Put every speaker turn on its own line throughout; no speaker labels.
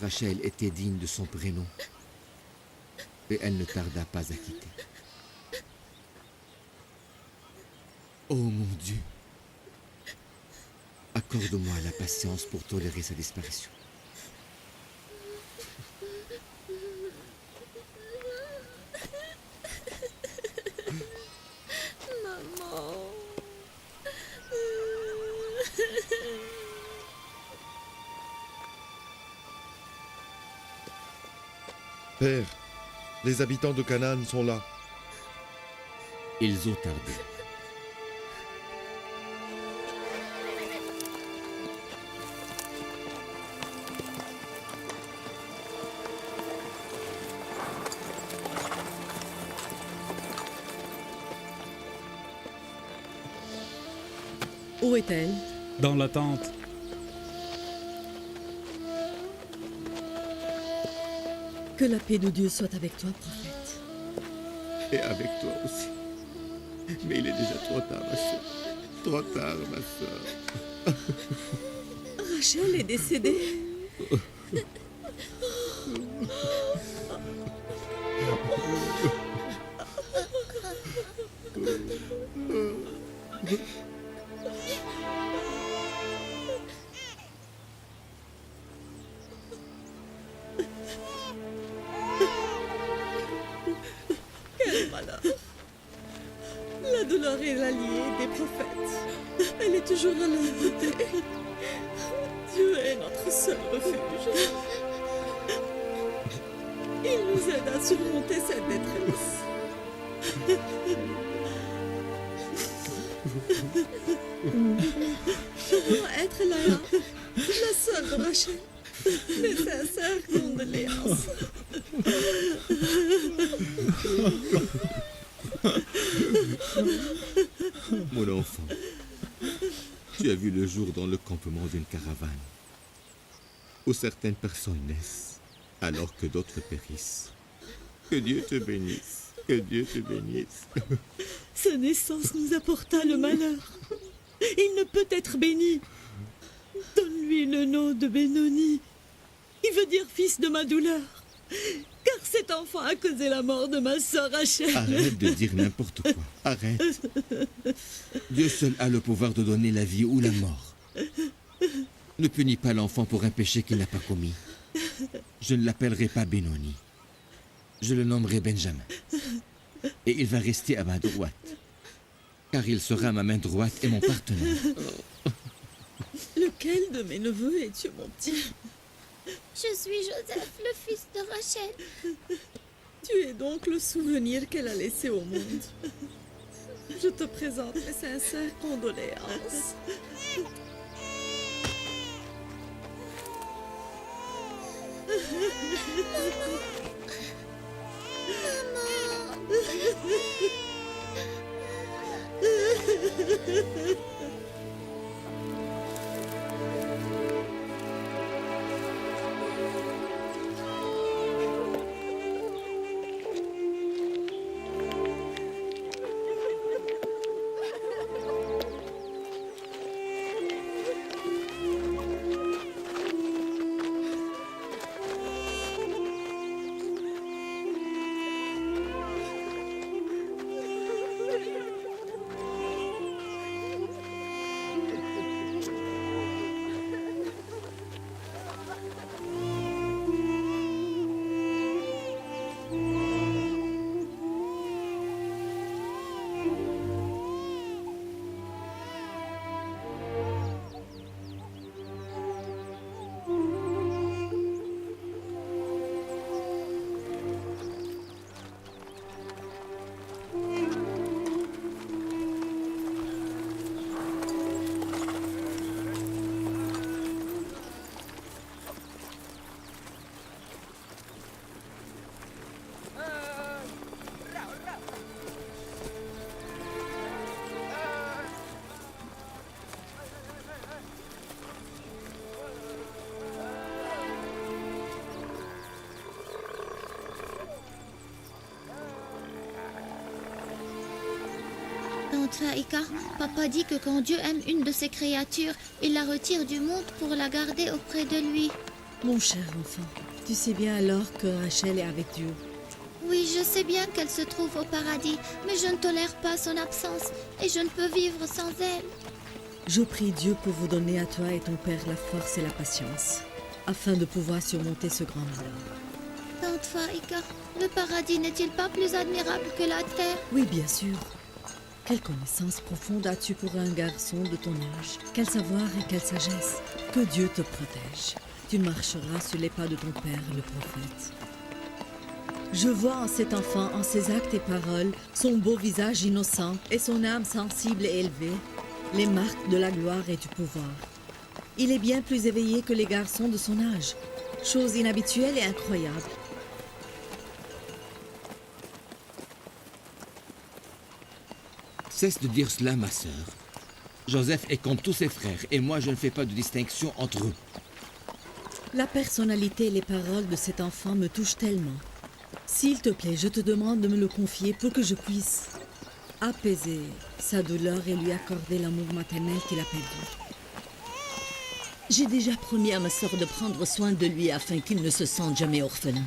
Rachel était digne de son prénom. Et elle ne tarda pas à quitter. Oh mon Dieu! Accorde-moi la patience pour tolérer sa disparition.
Maman.
Père, les habitants de Canaan sont là.
Ils ont tardé.
Où est-elle?
Dans la tente.
Que la paix de Dieu soit avec toi, prophète.
Et avec toi aussi. Mais il est déjà trop tard, ma soeur. Trop tard, ma soeur.
Rachel est décédée. Quel malheur. La douleur est l'alliée des prophètes. Elle est toujours à leur côté. Dieu est notre seul refuge. Il nous aide à surmonter cette détresse. Je dois être là, la sœur de Rachel. Mes sincères condoléances.
Mon enfant, tu as vu le jour dans le campement d'une caravane, où certaines personnes naissent, alors que d'autres périssent. Que Dieu te bénisse, que Dieu te bénisse.
Sa naissance nous apporta le malheur. Il ne peut être béni. Donne-lui le nom de Benoni, qui veut dire fils de ma douleur. Car cet enfant a causé la mort de ma sœur Rachel.
Arrête de dire n'importe quoi, arrête. Dieu seul a le pouvoir de donner la vie ou la mort. Ne punis pas l'enfant pour un péché qu'il n'a pas commis. Je ne l'appellerai pas Benoni. Je le nommerai Benjamin. Et il va rester à ma droite. Car il sera ma main droite et mon partenaire.
Lequel de mes neveux es-tu, mon petit?
Je suis Joseph, le fils de Rachel.
Tu es donc le souvenir qu'elle a laissé au monde. Je te présente mes sincères condoléances.
Tante Faïka, papa dit que quand Dieu aime une de ses créatures, il la retire du monde pour la garder auprès de lui.
Mon cher enfant, tu sais bien alors que Rachel est avec Dieu.
Oui, je sais bien qu'elle se trouve au paradis, mais je ne tolère pas son absence et je ne peux vivre sans elle.
Je prie Dieu pour vous donner à toi et ton père la force et la patience, afin de pouvoir surmonter ce grand malheur.
Tante Faïka, le paradis n'est-il pas plus admirable que la terre?
Oui, bien sûr. Quelle connaissance profonde as-tu pour un garçon de ton âge? Quel savoir et quelle sagesse? Que Dieu te protège. Tu marcheras sur les pas de ton père, le prophète. Je vois en cet enfant, en ses actes et paroles, son beau visage innocent et son âme sensible et élevée, les marques de la gloire et du pouvoir. Il est bien plus éveillé que les garçons de son âge, chose inhabituelle et incroyable.
Cesse de dire cela, ma sœur. Joseph est comme tous ses frères, et moi je ne fais pas de distinction entre eux.
La personnalité et les paroles de cet enfant me touchent tellement. S'il te plaît, je te demande de me le confier pour que je puisse apaiser sa douleur et lui accorder l'amour maternel qu'il a perdu.
J'ai déjà promis à ma sœur de prendre soin de lui afin qu'il ne se sente jamais orphelin.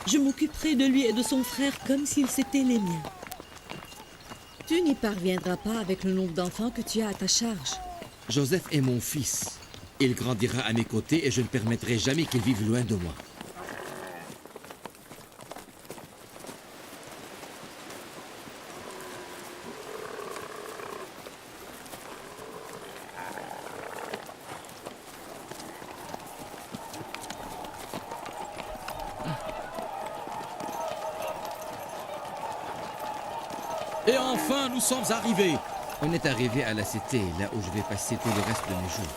Je m'occuperai de lui et de son frère comme s'ils étaient les miens. Tu n'y parviendras pas avec le nombre d'enfants que tu as à ta charge.
Joseph est mon fils. Il grandira à mes côtés et je ne permettrai jamais qu'il vive loin de moi.
Et enfin, nous sommes arrivés.
On est arrivé à la cité, là où je vais passer tout le reste de mes jours.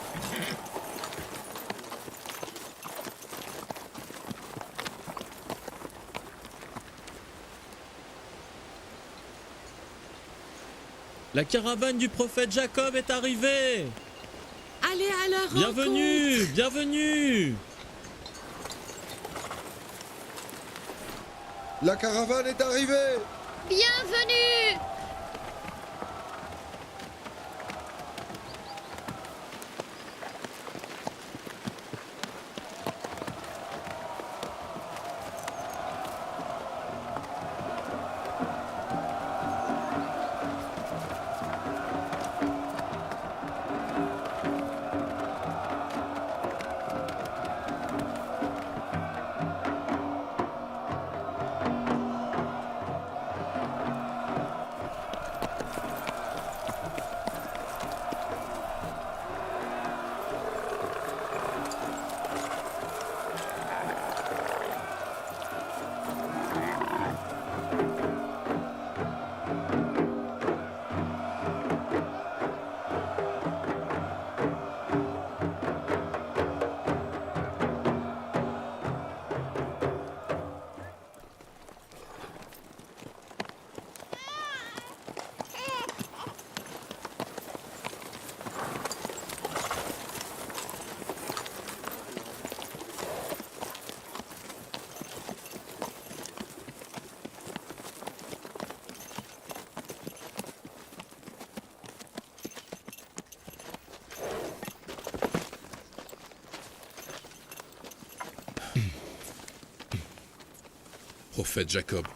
La caravane du prophète Jacob est arrivée.
Allez à leur
Bienvenue,
rencontre.
bienvenue.
La caravane est arrivée!
Bienvenue!
Prophète Jacob,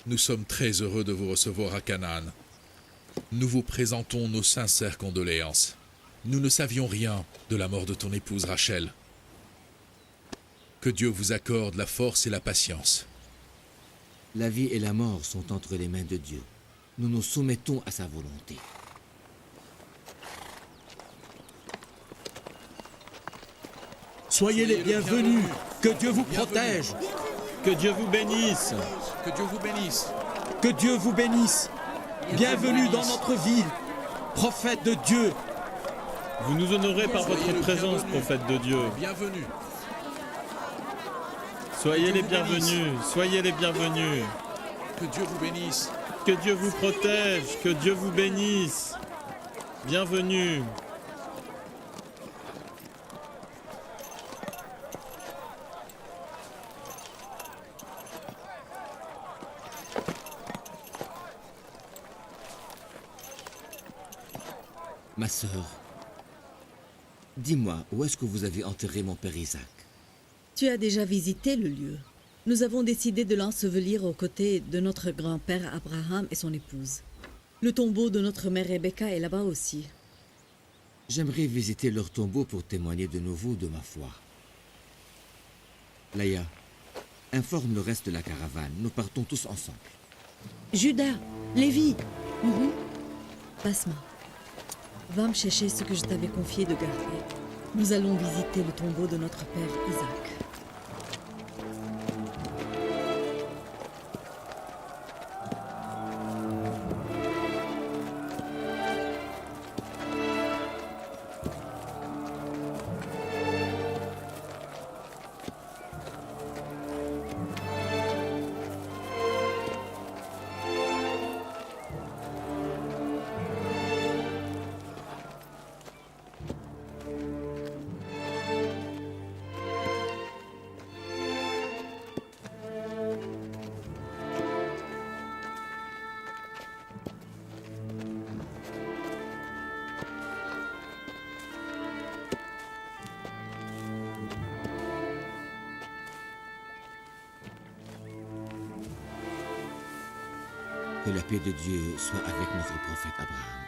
nous sommes très heureux de vous recevoir à Canaan. Nous vous présentons nos sincères condoléances. Nous ne savions rien de la mort de ton épouse Rachel. Que Dieu vous accorde la force et la patience.
La vie et la mort sont entre les mains de Dieu. Nous nous soumettons à sa volonté.
Soyez les bienvenus. Que Dieu vous protège. Que Dieu vous bénisse.
Que Dieu vous bénisse.
Que Dieu vous bénisse. Bienvenue dans notre ville, prophète de Dieu. Vous nous honorez par votre présence, prophète de Dieu.
Bienvenue.
Soyez les bienvenus, soyez les bienvenus.
Que Dieu vous bénisse.
Que Dieu vous protège, que Dieu vous bénisse. Bienvenue.
Ma sœur, Dis-moi, où est-ce que vous avez enterré mon père Isaac?
Tu as déjà visité le lieu. Nous avons décidé de l'ensevelir aux côtés de notre grand-père Abraham et son épouse. Le tombeau de notre mère Rebecca est là-bas aussi.
J'aimerais visiter leur tombeau pour témoigner de nouveau de ma foi. Laïa, informe le reste de la caravane. Nous partons tous ensemble.
Judas, Lévi, Basma, va me chercher ce que je t'avais confié de garder. Nous allons visiter le tombeau de notre père Isaac.
Que la paix de Dieu soit avec notre prophète Abraham.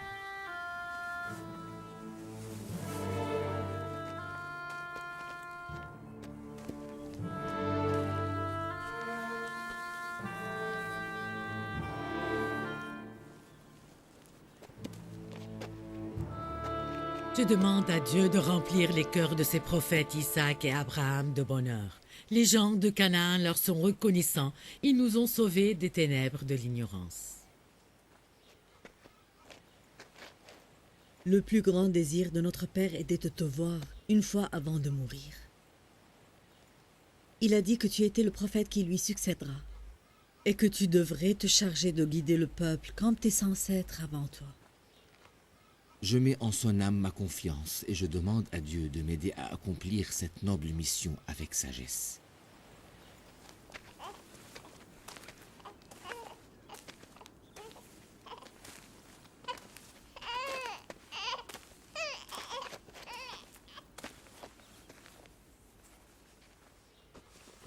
Je demande à Dieu de remplir les cœurs de ses prophètes Isaac et Abraham de bonheur. Les gens de Canaan leur sont reconnaissants. Ils nous ont sauvés des ténèbres de l'ignorance.
Le plus grand désir de notre père était de te voir une fois avant de mourir. Il a dit que tu étais le prophète qui lui succédera et que tu devrais te charger de guider le peuple comme tes ancêtres avant toi.
Je mets en son âme ma confiance et je demande à Dieu de m'aider à accomplir cette noble mission avec sagesse.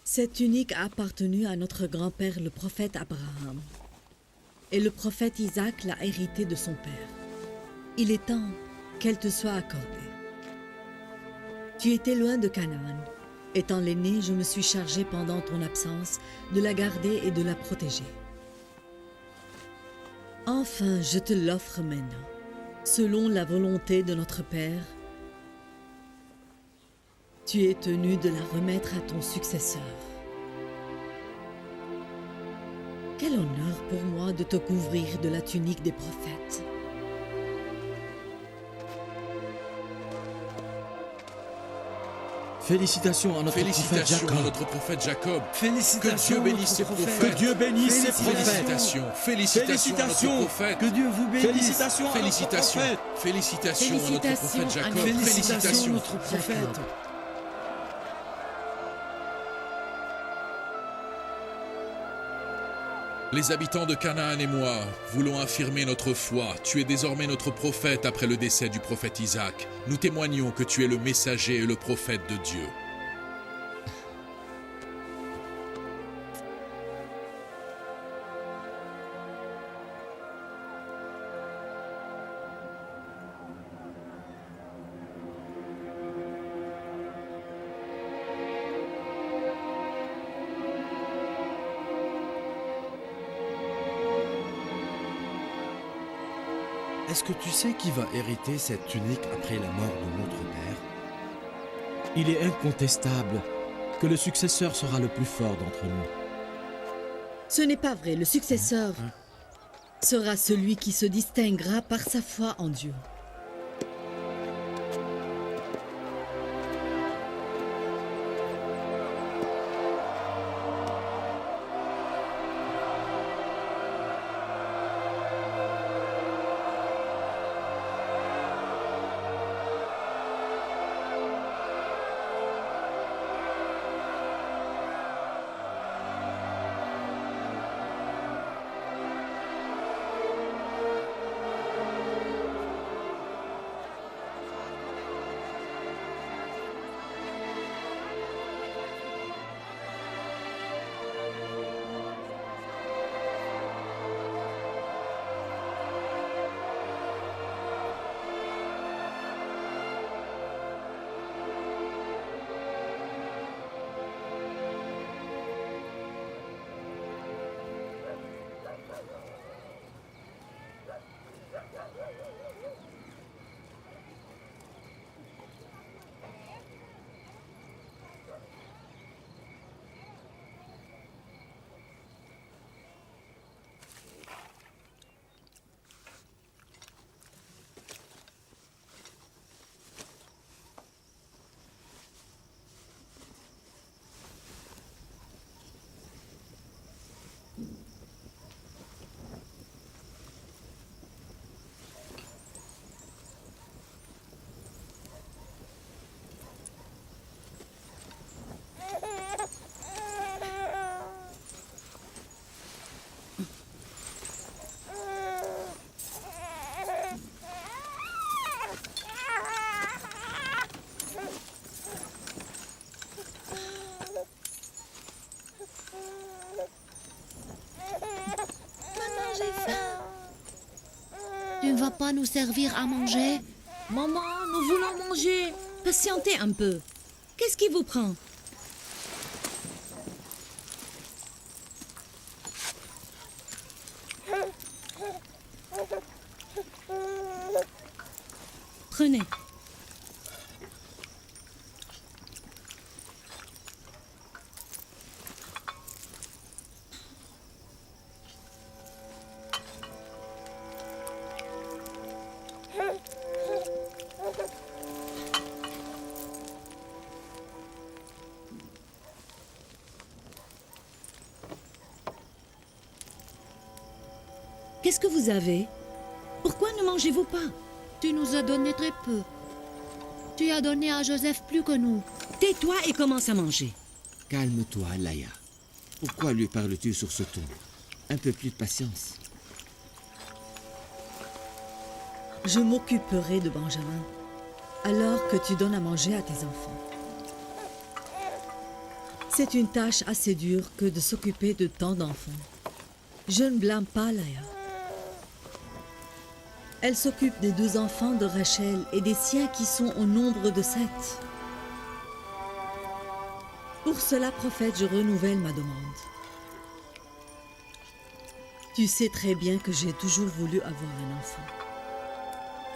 Cette tunique a appartenu à notre grand-père, le prophète Abraham. Et le prophète Isaac l'a héritée de son père. Il est temps qu'elle te soit accordée. Tu étais loin de Canaan. Étant l'aîné, je me suis chargé pendant ton absence de la garder et de la protéger. Enfin, je te l'offre maintenant, selon la volonté de notre Père. Tu es tenu de la remettre à ton successeur. Quel honneur pour moi de te couvrir de la tunique des prophètes.
Félicitations à notre prophète Jacob.
Jacob.
Félicitations
Que Dieu bénisse ses prophètes.
Que Dieu bénisse ses prophètes.
Félicitations à notre prophète.
Que Dieu vous bénisse.
Félicitations à notre prophète Jacob.
Félicitations à notre prophète.
Les habitants de Canaan et moi voulons affirmer notre foi. Tu es désormais notre prophète après le décès du prophète Isaac. Nous témoignons que tu es le messager et le prophète de Dieu.
Est-ce que tu sais qui va hériter cette tunique après la mort de notre père?
Il est incontestable que le successeur sera le plus fort d'entre nous.
Ce n'est pas vrai, le successeur sera celui qui se distinguera par sa foi en Dieu.
Tu ne vas pas nous servir à manger?
Maman, nous voulons manger. Patientez un peu. Qu'est-ce qui vous prend? Prenez. Qu'est-ce que vous avez? Pourquoi ne mangez-vous pas?
Tu nous as donné très peu. Tu as donné à Joseph plus que nous.
Tais-toi et commence à manger.
Calme-toi, Laïa. Pourquoi lui parles-tu sur ce ton? Un peu plus de patience.
Je m'occuperai de Benjamin, alors que tu donnes à manger à tes enfants. C'est une tâche assez dure que de s'occuper de tant d'enfants. Je ne blâme pas Laïa. Elle s'occupe des 2 enfants de Rachel et des siens qui sont au nombre de 7. Pour cela, prophète, je renouvelle ma demande. Tu sais très bien que j'ai toujours voulu avoir un enfant.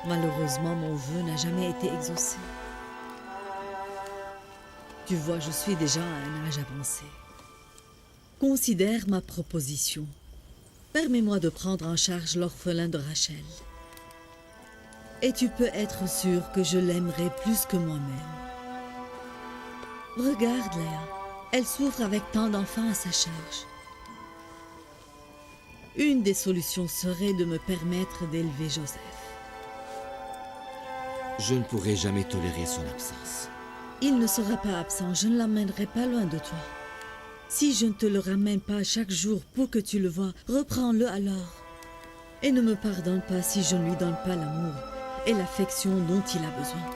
Malheureusement, mon vœu n'a jamais été exaucé. Tu vois, je suis déjà à un âge avancé. Considère ma proposition. Permets-moi de prendre en charge l'orphelin de Rachel. Et tu peux être sûr que je l'aimerai plus que moi-même. Regarde, Léa. Elle souffre avec tant d'enfants à sa charge. Une des solutions serait de me permettre d'élever Joseph.
Je ne pourrai jamais tolérer son absence.
Il ne sera pas absent, je ne l'emmènerai pas loin de toi. Si je ne te le ramène pas chaque jour pour que tu le vois, reprends-le alors. Et ne me pardonne pas si je ne lui donne pas l'amour et l'affection dont il a besoin.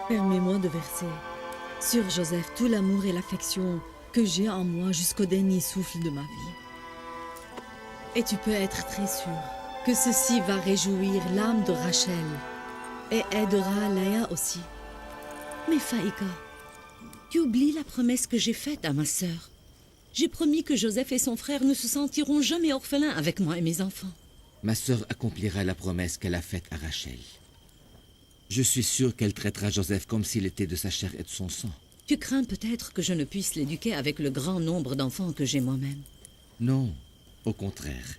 Permets-moi de verser sur Joseph tout l'amour et l'affection que j'ai en moi jusqu'au dernier souffle de ma vie. Et tu peux être très sûr que ceci va réjouir l'âme de Rachel et aidera Léa aussi.
Mais Faïka, tu oublies la promesse que j'ai faite à ma sœur. J'ai promis que Joseph et son frère ne se sentiront jamais orphelins avec moi et mes enfants.
Ma sœur accomplira la promesse qu'elle a faite à Rachel. Je suis sûr qu'elle traitera Joseph comme s'il était de sa chair et de son sang.
Tu crains peut-être que je ne puisse l'éduquer avec le grand nombre d'enfants que j'ai moi-même.
Non, au contraire.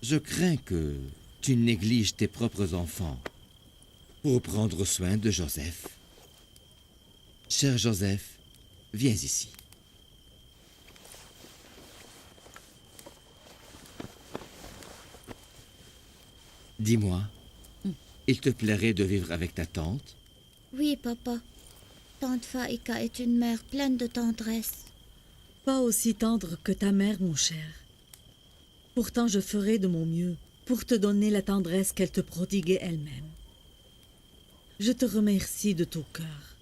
Je crains que tu négliges tes propres enfants pour prendre soin de Joseph. Cher Joseph, viens ici. Dis-moi, il te plairait de vivre avec ta tante?
Oui, papa. Tante Faïka est une mère pleine de tendresse.
Pas aussi tendre que ta mère, mon cher. Pourtant, je ferai de mon mieux pour te donner la tendresse qu'elle te prodiguait elle-même. Je te remercie de tout cœur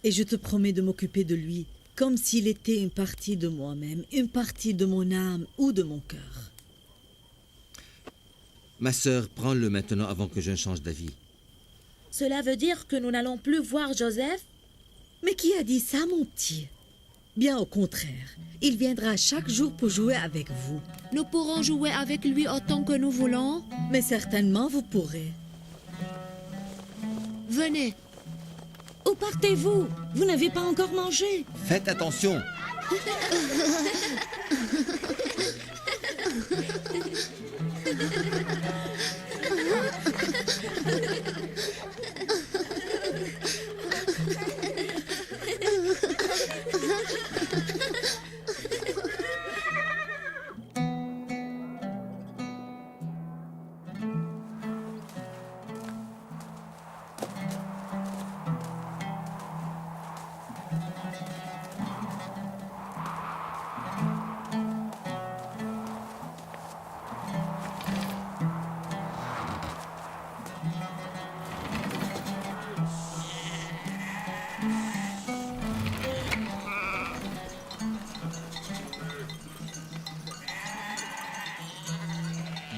et je te promets de m'occuper de lui comme s'il était une partie de moi-même, une partie de mon âme ou de mon cœur.
Ma sœur, prends-le maintenant avant que je ne change d'avis.
Cela veut dire que nous n'allons plus voir Joseph?
Mais qui a dit ça, mon petit? Bien au contraire, il viendra chaque jour pour jouer avec vous.
Nous pourrons jouer avec lui autant que nous voulons.
Mais certainement vous pourrez.
Venez.
Où partez-vous? Vous n'avez pas encore mangé.
Faites attention!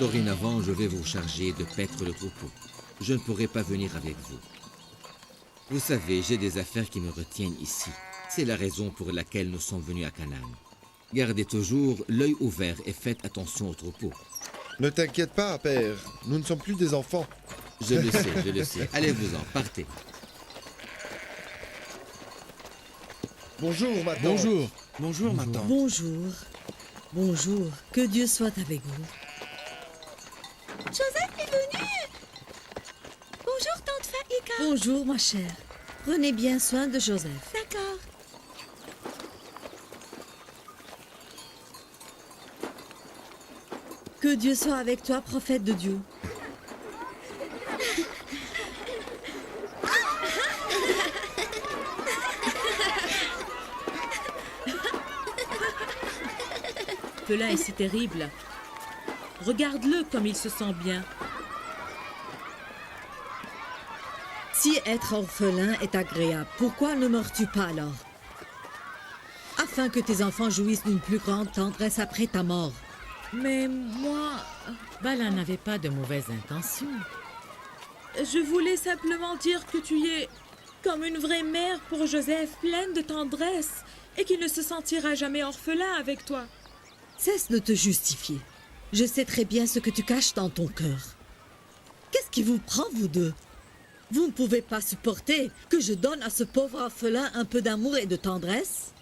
Dorénavant, je vais vous charger de paître le troupeau. Je ne pourrai pas venir avec vous. Vous savez, j'ai des affaires qui me retiennent ici. C'est la raison pour laquelle nous sommes venus à Canaan. Gardez toujours l'œil ouvert et faites attention au troupeau.
Ne t'inquiète pas, père. Nous ne sommes plus des enfants.
Je le sais, je le sais. Allez-vous-en, partez.
Bonjour, ma tante.
Bonjour. Bonjour, ma tante.
Bonjour. Bonjour. Que Dieu soit avec vous.
Joseph est venu. Bonjour, tante Faïka.
Bonjour, ma chère. Prenez bien soin de Joseph.
D'accord.
Que Dieu soit avec toi, prophète de Dieu.
Pelin est si terrible. Regarde-le comme il se sent bien.
Si être orphelin est agréable, pourquoi ne meurs-tu pas alors? Afin que tes enfants jouissent d'une plus grande tendresse après ta mort.
Mais moi,
Bala n'avait pas de mauvaises intentions.
je voulais simplement dire que tu es comme une vraie mère pour Joseph, pleine de tendresse, et qu'il ne se sentira jamais orphelin avec toi.
Cesse de te justifier. Je sais très bien ce que tu caches dans ton cœur. Qu'est-ce qui vous prend, vous deux? Vous ne pouvez pas supporter que je donne à ce pauvre orphelin un peu d'amour et de tendresse?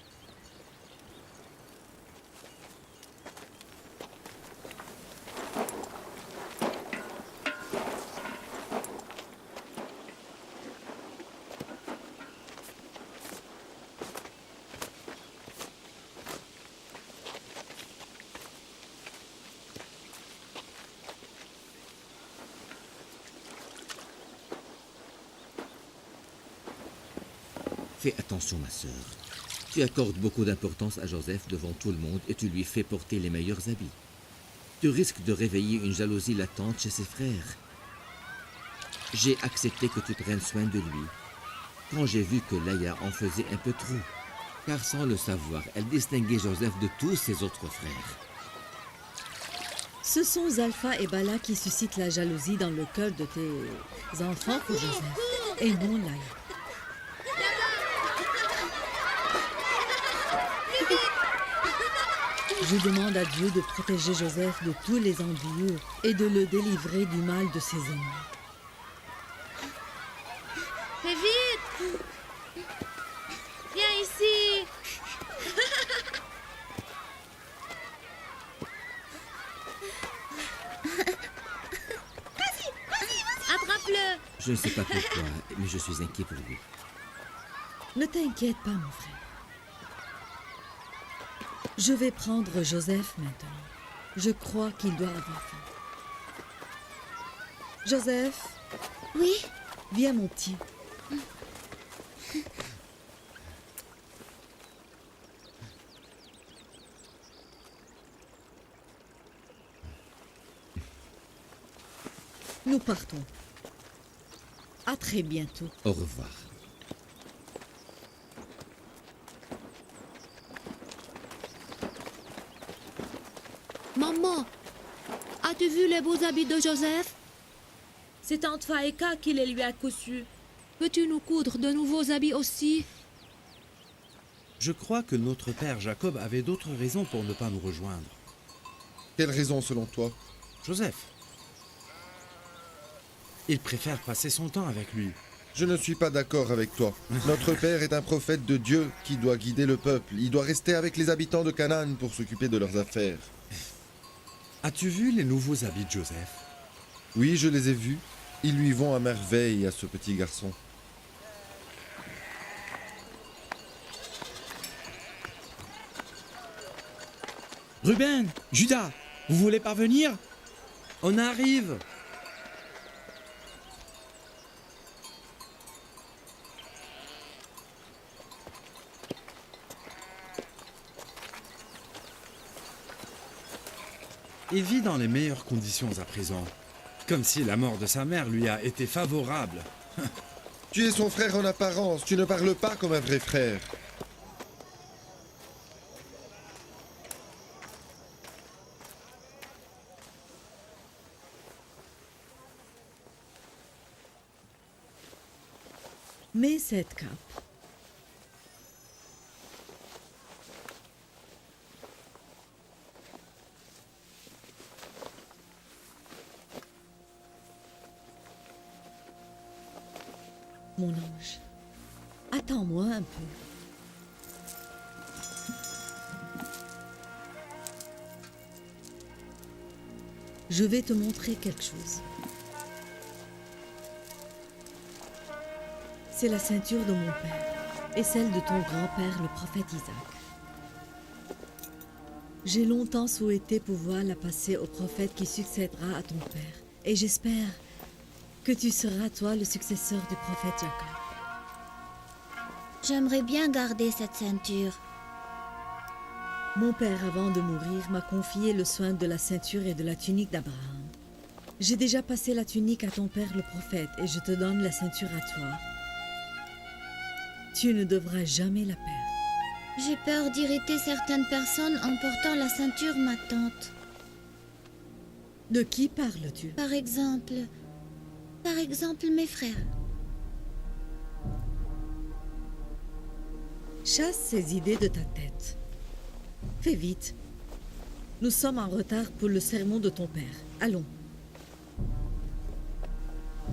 Fais attention, ma sœur. Tu accordes beaucoup d'importance à Joseph devant tout le monde et tu lui fais porter les meilleurs habits. Tu risques de réveiller une jalousie latente chez ses frères. J'ai accepté que tu prennes soin de lui quand j'ai vu que Laïa en faisait un peu trop. Car sans le savoir, elle distinguait Joseph de tous ses autres frères.
Ce sont Zalpha et Bala qui suscitent la jalousie dans le cœur de tes enfants pour Joseph, et non Laïa. Je demande à Dieu de protéger Joseph de tous les envieux et de le délivrer du mal de ses ennemis.
Fais vite! Viens ici! Attrape-le!
Je ne sais pas pourquoi, mais je suis inquiet pour lui.
Ne t'inquiète pas, mon frère. Je vais prendre Joseph maintenant. Je crois qu'il doit avoir faim. Joseph,
Oui?
viens mon petit. Nous partons. À très bientôt.
Au revoir.
Maman, as-tu vu les beaux habits de Joseph?
C'est tante Faïka qui les lui a cousus.
Peux-tu nous coudre de nouveaux habits aussi?
Je crois que notre père Jacob avait d'autres raisons pour ne pas nous rejoindre.
Quelle raison selon toi?
Joseph. Il préfère passer son temps avec lui.
Je ne suis pas d'accord avec toi. Notre père est un prophète de Dieu qui doit guider le peuple. Il doit rester avec les habitants de Canaan pour s'occuper de leurs affaires.
As-tu vu les nouveaux habits de Joseph?
Oui, je les ai vus. Ils lui vont à merveille à ce petit garçon.
Ruben, Judas, vous voulez parvenir?
On arrive! Il vit dans les meilleures conditions à présent. Comme si la mort de sa mère lui a été favorable.
Tu es son frère en apparence. Tu ne parles pas comme un vrai frère.
Mets cette cape. Mon ange, attends-moi un peu. Je vais te montrer quelque chose. C'est la ceinture de mon père et celle de ton grand-père, le prophète Isaac. J'ai longtemps souhaité pouvoir la passer au prophète qui succédera à ton père. Et j'espère que tu seras, toi, le successeur du prophète Jacob.
J'aimerais bien garder cette ceinture.
Mon père, avant de mourir, m'a confié le soin de la ceinture et de la tunique d'Abraham. J'ai déjà passé la tunique à ton père, le prophète, et je te donne la ceinture à toi. Tu ne devras jamais la perdre.
J'ai peur d'irriter certaines personnes en portant la ceinture, ma tante.
De qui parles-tu?
Par exemple mes frères.
Chasse ces idées de ta tête. Fais vite. Nous sommes en retard pour le sermon de ton père. Allons.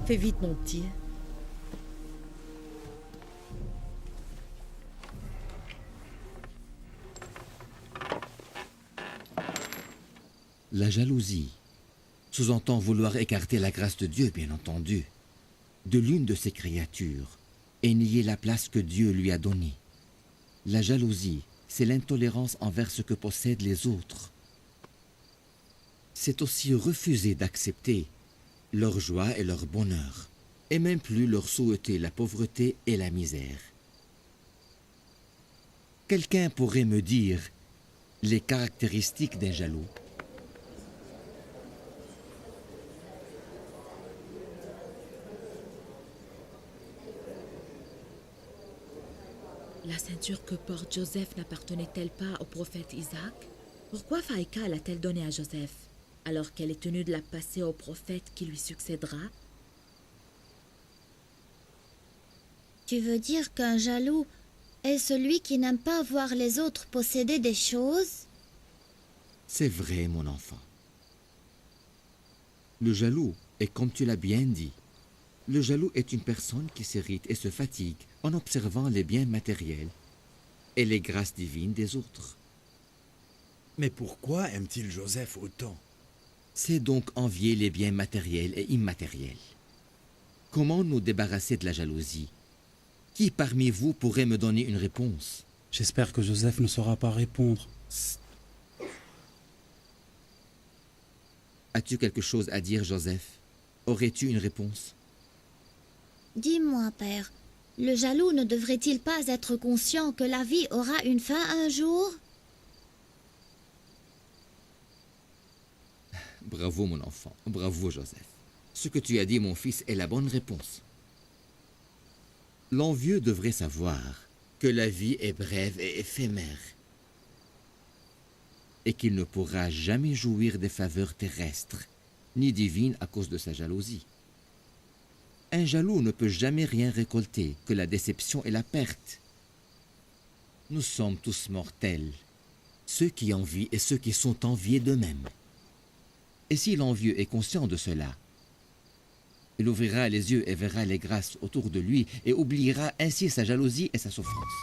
Fais vite, mon petit.
La jalousie sous-entend vouloir écarter la grâce de Dieu, bien entendu, de l'une de ses créatures et nier la place que Dieu lui a donnée. La jalousie, c'est l'intolérance envers ce que possèdent les autres. C'est aussi refuser d'accepter leur joie et leur bonheur, et même plus leur souhaiter la pauvreté et la misère. Quelqu'un pourrait me dire les caractéristiques d'un jaloux.
La ceinture que porte Joseph n'appartenait-elle pas au prophète Isaac? Pourquoi Faïka l'a-t-elle donnée à Joseph, alors qu'elle est tenue de la passer au prophète qui lui succédera?
Tu veux dire qu'un jaloux est celui qui n'aime pas voir les autres posséder des choses?
C'est vrai, mon enfant. Le jaloux est comme tu l'as bien dit. Le jaloux est une personne qui s'irrite et se fatigue en observant les biens matériels et les grâces divines des autres.
Mais pourquoi aime-t-il Joseph autant?
C'est donc envier les biens matériels et immatériels. Comment nous débarrasser de la jalousie? Qui parmi vous pourrait me donner une réponse?
J'espère que Joseph ne saura pas répondre.
As-tu quelque chose à dire, Joseph? Aurais-tu une réponse?
Dis-moi, père, le jaloux ne devrait-il pas être conscient que la vie aura une fin un jour?
Bravo, mon enfant. Bravo, Joseph. Ce que tu as dit, mon fils, est la bonne réponse. L'envieux devrait savoir que la vie est brève et éphémère et qu'il ne pourra jamais jouir des faveurs terrestres ni divines à cause de sa jalousie. Un jaloux ne peut jamais rien récolter que la déception et la perte. Nous sommes tous mortels, ceux qui envient et ceux qui sont enviés d'eux-mêmes. Et si l'envieux est conscient de cela, il ouvrira les yeux et verra les grâces autour de lui et oubliera ainsi sa jalousie et sa souffrance.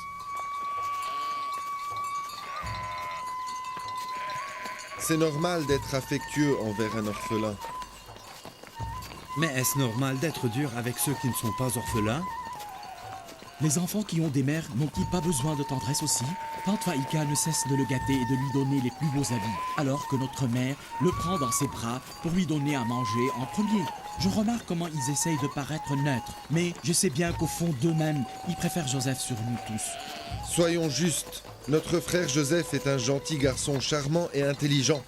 C'est normal d'être affectueux envers un orphelin.
Mais est-ce normal d'être dur avec ceux qui ne sont pas orphelins?
Les enfants qui ont des mères n'ont-ils pas besoin de tendresse aussi? Tante Faïka ne cesse de le gâter et de lui donner les plus beaux habits, alors que notre mère le prend dans ses bras pour lui donner à manger en premier. Je remarque comment ils essayent de paraître neutres, mais je sais bien qu'au fond d'eux-mêmes, ils préfèrent Joseph sur nous tous.
Soyons justes. Notre frère Joseph est un gentil garçon charmant et intelligent.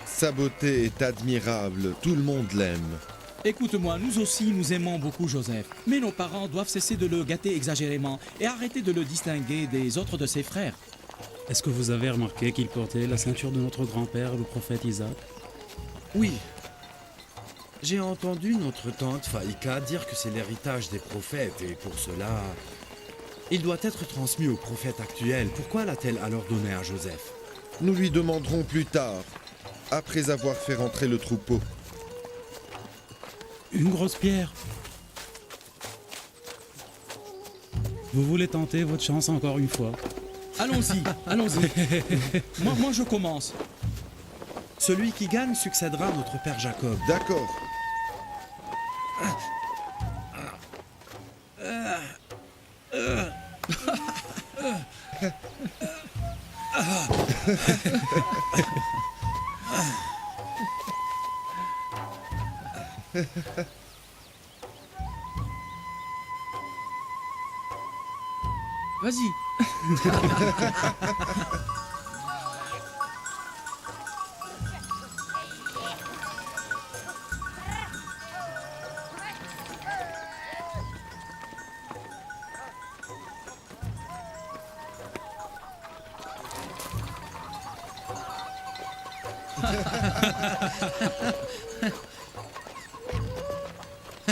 Sa beauté est admirable, tout le monde l'aime.
Écoute-moi, nous aussi nous aimons beaucoup Joseph, mais nos parents doivent cesser de le gâter exagérément et arrêter de le distinguer des autres de ses frères.
Est-ce que vous avez remarqué qu'il portait la ceinture de notre grand-père, le prophète Isaac?
Oui. J'ai entendu notre tante Faïka dire que c'est l'héritage des prophètes et pour cela, il doit être transmis aux prophètes actuels. Pourquoi l'a-t-elle alors donné à Joseph?
Nous lui demanderons plus tard, après avoir fait rentrer le troupeau.
Une grosse pierre. Vous voulez tenter votre chance encore une fois?
Allons-y, allons-y. moi, je commence.
Celui qui gagne succédera à notre père Jacob.
D'accord.
Vas-y.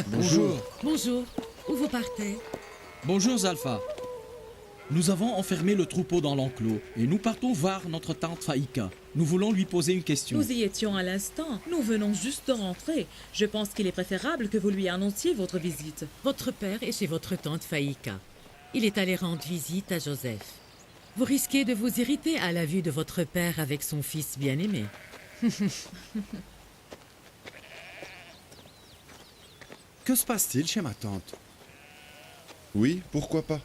Bonjour.
Bonjour. Où vous partez?
Bonjour Zalpha. Nous avons enfermé le troupeau dans l'enclos et nous partons voir notre tante Faïka. Nous voulons lui poser une question.
Nous y étions à l'instant. Nous venons juste de rentrer. Je pense qu'il est préférable que vous lui annonciez votre visite.
Votre père est chez votre tante Faïka. Il est allé rendre visite à Joseph. Vous risquez de vous irriter à la vue de votre père avec son fils bien-aimé.
Que se passe-t-il chez ma tante?
Oui, pourquoi pas?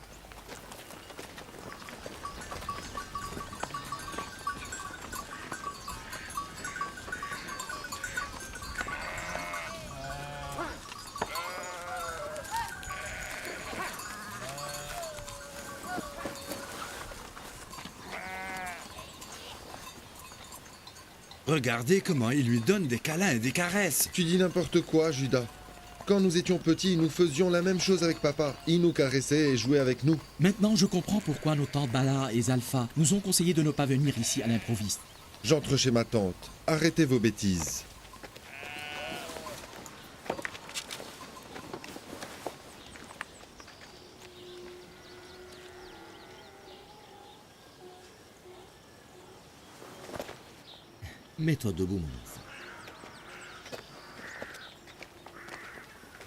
Regardez comment il lui donne des câlins et des caresses.
Tu dis n'importe quoi, Judas. Quand nous étions petits, nous faisions la même chose avec papa. Il nous caressait et jouait avec nous.
Maintenant, je comprends pourquoi nos tantes Bala et Zalpha nous ont conseillé de ne pas venir ici à l'improviste.
J'entre chez ma tante. Arrêtez vos bêtises.
Mets-toi debout, mon enfant.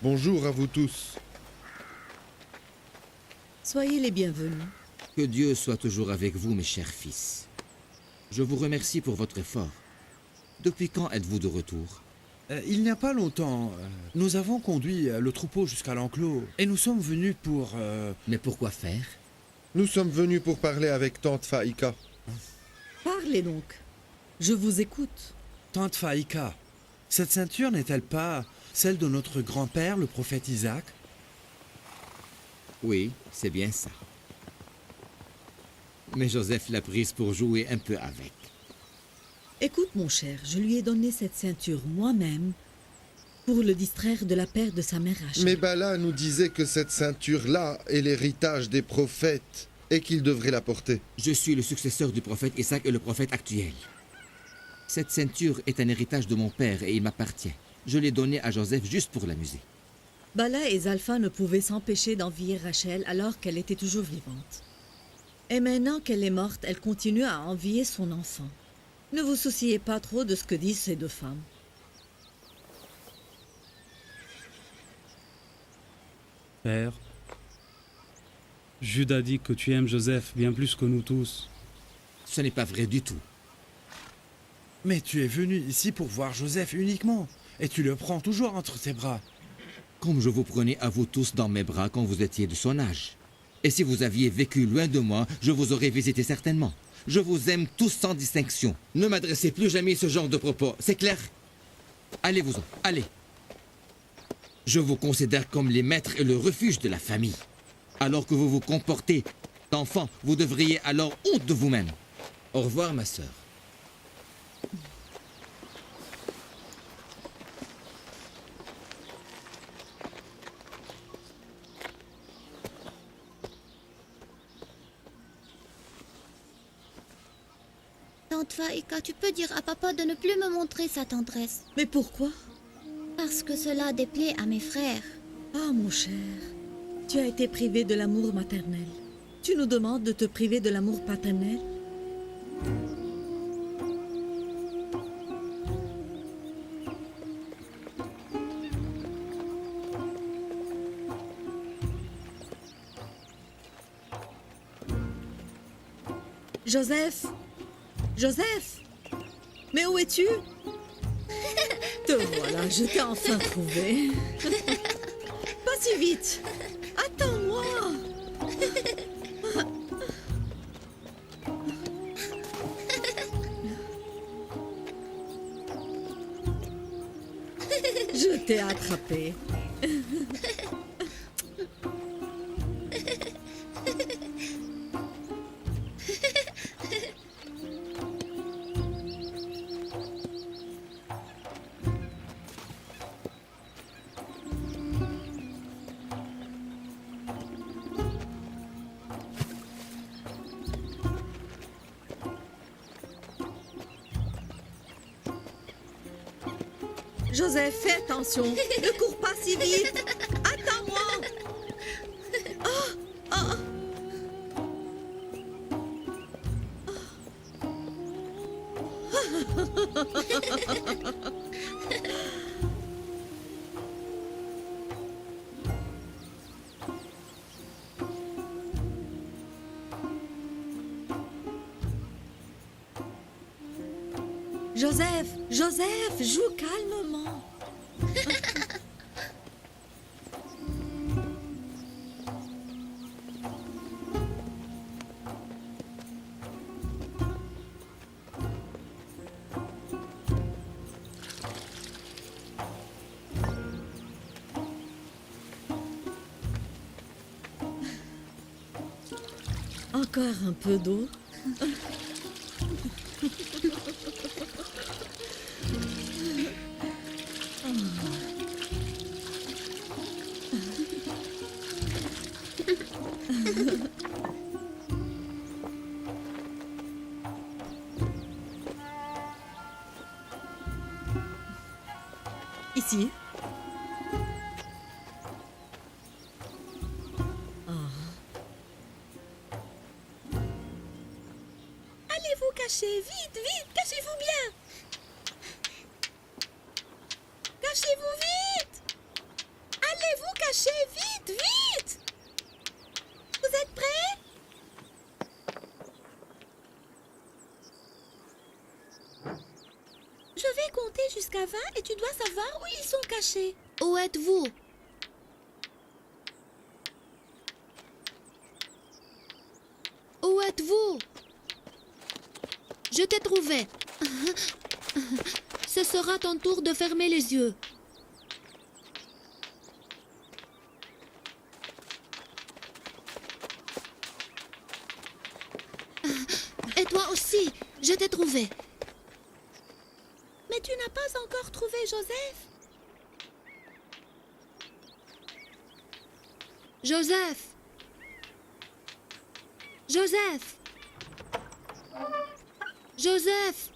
Bonjour à vous tous.
Soyez les bienvenus.
Que Dieu soit toujours avec vous, mes chers fils. Je vous remercie pour votre effort. Depuis quand êtes-vous de retour?
Il n'y a pas longtemps, nous avons conduit le troupeau jusqu'à l'enclos et nous sommes venus pour...
Mais pourquoi faire?
Nous sommes venus pour parler avec tante Faïka.
Parlez donc. Je vous écoute.
Tante Faïka, cette ceinture n'est-elle pas celle de notre grand-père, le prophète Isaac?
Oui, c'est bien ça. Mais Joseph l'a prise pour jouer un peu avec.
Écoute, mon cher, je lui ai donné cette ceinture moi-même pour le distraire de la perte de sa mère Rachel.
Mais Bala nous disait que cette ceinture-là est l'héritage des prophètes et qu'il devrait la porter.
Je suis le successeur du prophète Isaac et le prophète actuel. Cette ceinture est un héritage de mon père et il m'appartient. Je l'ai donnée à Joseph juste pour l'amuser.
Bala et Zalpha ne pouvaient s'empêcher d'envier Rachel alors qu'elle était toujours vivante. Et maintenant qu'elle est morte, elle continue à envier son enfant. Ne vous souciez pas trop de ce que disent ces deux femmes.
Père, Judas dit que tu aimes Joseph bien plus que nous tous.
Ce n'est pas vrai du tout.
Mais tu es venu ici pour voir Joseph uniquement, et tu le prends toujours entre tes bras.
Comme je vous prenais à vous tous dans mes bras quand vous étiez de son âge. Et si vous aviez vécu loin de moi, je vous aurais visité certainement. Je vous aime tous sans distinction. Ne m'adressez plus jamais ce genre de propos, c'est clair? Allez-vous-en, allez. Je vous considère comme les maîtres et le refuge de la famille. Alors que vous vous comportez d'enfant, vous devriez alors honte de vous-même. Au revoir, ma sœur.
Tante Faïka, tu peux dire à papa de ne plus me montrer sa tendresse.
Mais pourquoi?
Parce que cela déplaît à mes frères.
Ah, mon cher, tu as été privé de l'amour maternel. Tu nous demandes de te priver de l'amour paternel? Joseph! Joseph! Mais où es-tu? Te voilà, je t'ai enfin trouvé. Pas si vite! Attends-moi! Je t'ai attrapé. Joseph, fais attention. Ne cours pas si vite. Attends-moi. Ah, ah. Joseph, Joseph, joue calmement. Encore un peu d'eau. Ici.
Allez-vous cacher, vite, vite, cachez-vous bien. Cachez-vous vite. Allez-vous cacher, vite, vite. Vous êtes prêts? Je vais compter jusqu'à 20 et tu dois savoir où ils sont cachés.
Où êtes-vous? Où êtes-vous? Je t'ai trouvé. Ce sera ton tour de fermer les yeux. Et toi aussi, je t'ai trouvé.
Mais tu n'as pas encore trouvé Joseph?
Joseph! Joseph! Joseph!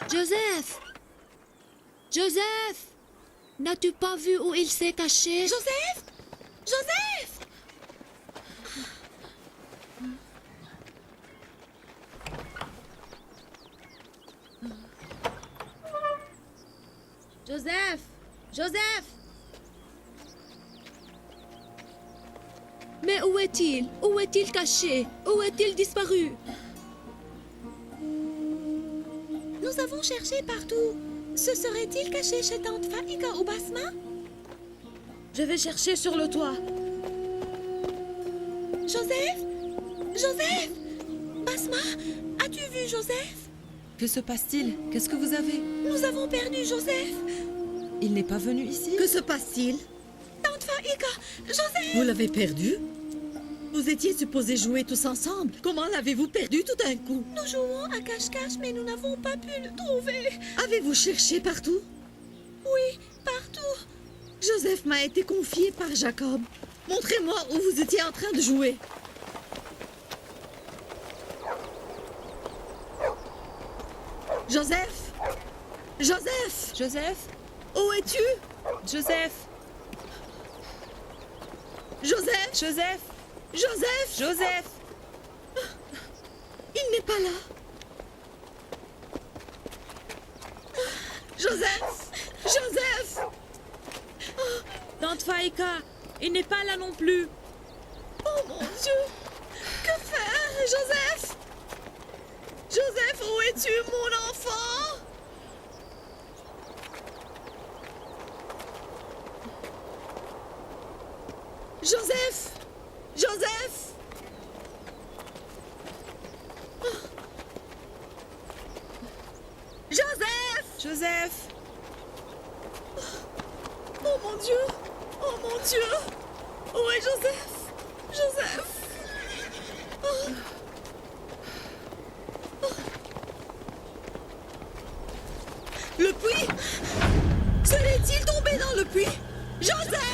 Joseph! Joseph! N'as-tu pas vu où il s'est caché?
Joseph! Joseph!
Joseph! Joseph! Mais où est-il? Où est-il caché? Où est-il disparu?
Nous avons cherché partout. Se serait-il caché chez Tante Faïka ou Basma?
Je vais chercher sur le toit.
Joseph? Joseph? Basma, as-tu vu Joseph?
Que se passe-t-il? Qu'est-ce que vous avez?
Nous avons perdu Joseph.
Il n'est pas venu ici?
Que se passe-t-il?
Tante Faïka, Joseph!
Vous l'avez perdu? Vous étiez supposés jouer tous ensemble. Comment l'avez-vous perdu tout d'un coup?
Nous jouons à cache-cache, mais nous n'avons pas pu le trouver.
Avez-vous cherché partout?
Oui, partout.
Joseph m'a été confié par Jacob. Montrez-moi où vous étiez en train de jouer. Joseph!
Joseph!
Joseph?
Où es-tu?
Joseph?
Joseph!
Joseph?
Joseph!
Joseph?
Il n'est pas là. Joseph! Joseph!
Tante Faïka, il n'est pas là non plus.
Oh mon Dieu! Que faire, Joseph? Joseph, où es-tu, mon enfant? Joseph! Joseph! Joseph!
Joseph?
Oh mon Dieu! Oh mon Dieu! Où est Joseph? Joseph! Oh. Le puits? Serait-il tombé dans le puits? Joseph!